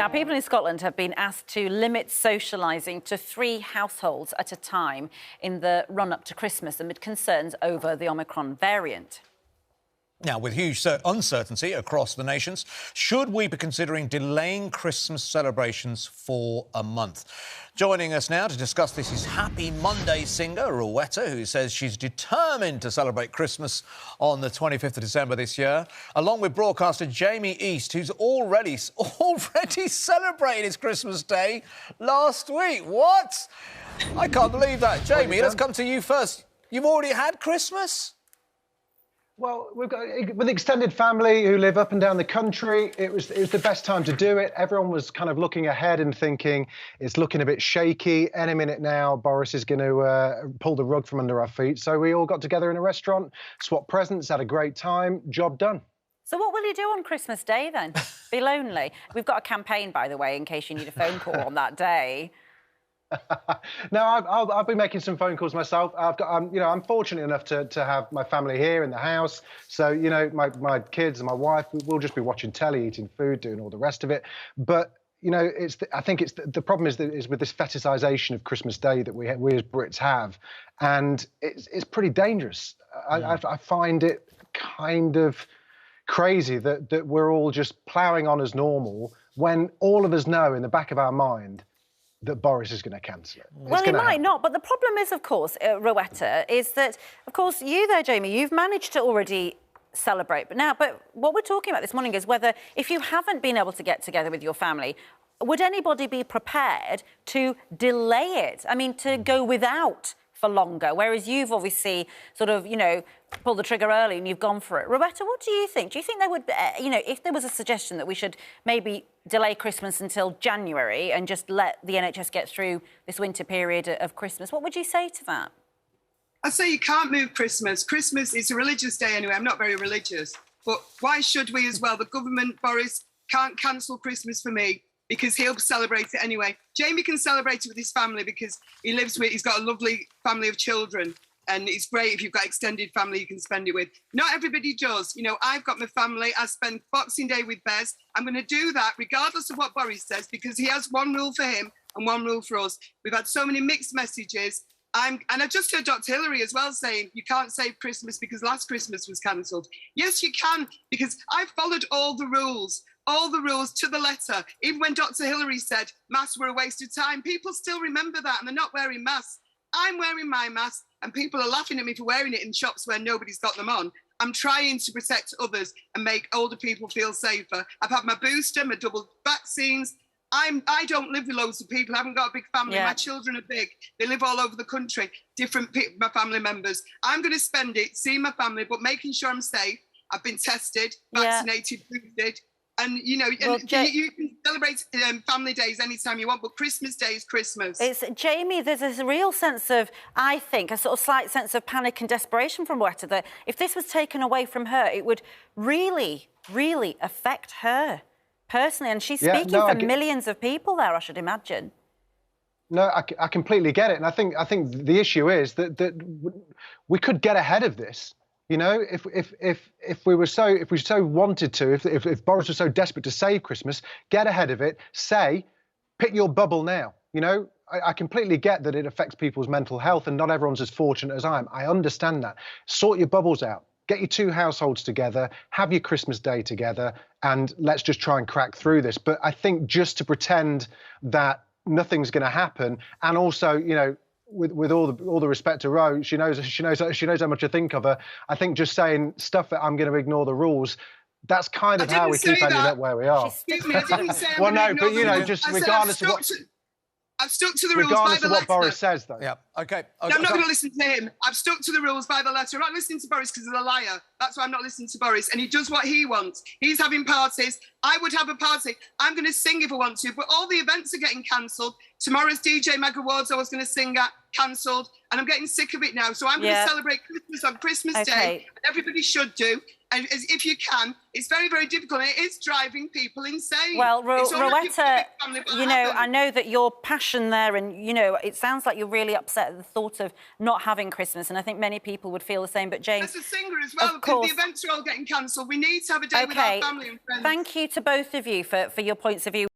Now, people in Scotland have been asked to limit socialising to 3 households at a time in the run-up to Christmas amid concerns over the Omicron variant. Now, with huge uncertainty across the nations, should we be considering delaying Christmas celebrations for a month? Joining us now to discuss this is Happy Monday singer Rowetta, who says she's determined to celebrate Christmas on the 25th of December this year, along with broadcaster Jamie East, who's already celebrated his Christmas Day last week. What? I can't believe that. Jamie, let's come to you first. You've already had Christmas? Well, we've got with extended family who live up and down the country. It was the best time to do it. Everyone was kind of looking ahead and thinking it's looking a bit shaky. Any minute now, Boris is going to pull the rug from under our feet. So we all got together in a restaurant, swapped presents, had a great time. Job done. So what will you do on Christmas Day then? Be lonely? We've got a campaign, by the way, in case you need a phone call on that day. No, I'll be making some phone calls myself. I'm fortunate enough to have my family here in the house. So, my kids and my wife, we'll just be watching telly, eating food, doing all the rest of it. But, I think the problem is with this fetishization of Christmas Day that we as Brits have. And it's pretty dangerous. I find it kind of crazy that we're all just ploughing on as normal when all of us know in the back of our mind that Boris is going to cancel it. Well, he might not, but the problem is, of course, Rowetta, is that, of course, you there, Jamie, you've managed to already celebrate. But what we're talking about this morning is whether, if you haven't been able to get together with your family, would anybody be prepared to delay it? I mean, to go without for longer, whereas you've obviously sort of, pulled the trigger early and you've gone for it. Rowetta, what do you think? Do you think there would, if there was a suggestion that we should maybe delay Christmas until January and just let the NHS get through this winter period of Christmas, what would you say to that? I say you can't move Christmas. Christmas is a religious day anyway. I'm not very religious. But why should we as well? The government, Boris, can't cancel Christmas for me because he'll celebrate it anyway. Jamie can celebrate it with his family because he's got a lovely family of children. And it's great if you've got extended family you can spend it with. Not everybody does. I've got my family. I spend Boxing Day with Bez. I'm going to do that regardless of what Boris says because he has one rule for him and one rule for us. We've had so many mixed messages. And I just heard Dr. Hillary as well saying you can't save Christmas because last Christmas was cancelled. Yes, you can, because I've followed all the rules to the letter. Even when Dr. Hillary said masks were a waste of time, people still remember that and they're not wearing masks. I'm wearing my mask and people are laughing at me for wearing it in shops where nobody's got them on. I'm trying to protect others and make older people feel safer. I've had my booster, my double vaccines. I don't live with loads of people. I haven't got a big family. Yeah. My children are big. They live all over the country, my family members. I'm going to spend it seeing my family, but making sure I'm safe. I've been tested, vaccinated, boosted. And, you can celebrate family days anytime you want, but Christmas Day is Christmas. Jamie, there's a real sense of, I think, a sort of slight sense of panic and desperation from Rowetta that if this was taken away from her, it would really, really affect her personally. And she's speaking for millions of people there, I should imagine. No, I completely get it. And I think the issue is that we could get ahead of this. If we so wanted to, if Boris was so desperate to save Christmas, get ahead of it, pick your bubble now. I completely get that it affects people's mental health and not everyone's as fortunate as I am. I understand that. Sort your bubbles out. Get your 2 households together, have your Christmas Day together, and let's just try and crack through this. But I think just to pretend that nothing's going to happen, and also, with all the respect to Ro, she knows how much I think of her. I think just saying stuff that I'm going to ignore the rules, that's kind of how we keep ending up where we are. Excuse me, I didn't say well, no, but just regardless of what. I've stuck to the rules by the letter. Regardless of what Boris says, though. Yeah, OK. No, I'm not going to listen to him. I've stuck to the rules by the letter. I'm not listening to Boris because he's a liar. That's why I'm not listening to Boris. And he does what he wants. He's having parties. I would have a party. I'm going to sing if I want to. But all the events are getting cancelled. Tomorrow's DJ Mag Awards I was going to sing at, cancelled. And I'm getting sick of it now. So I'm going to celebrate Christmas on Christmas Day. And everybody should do. And if you can, it's very, very difficult. And it is driving people insane. Well, Rowetta, I know that your passion there and, it sounds like you're really upset at the thought of not having Christmas. And I think many people would feel the same. But James... As a singer as well, because the events are all getting cancelled. We need to have a day with our family and friends. Thank you to both of you for your points of view.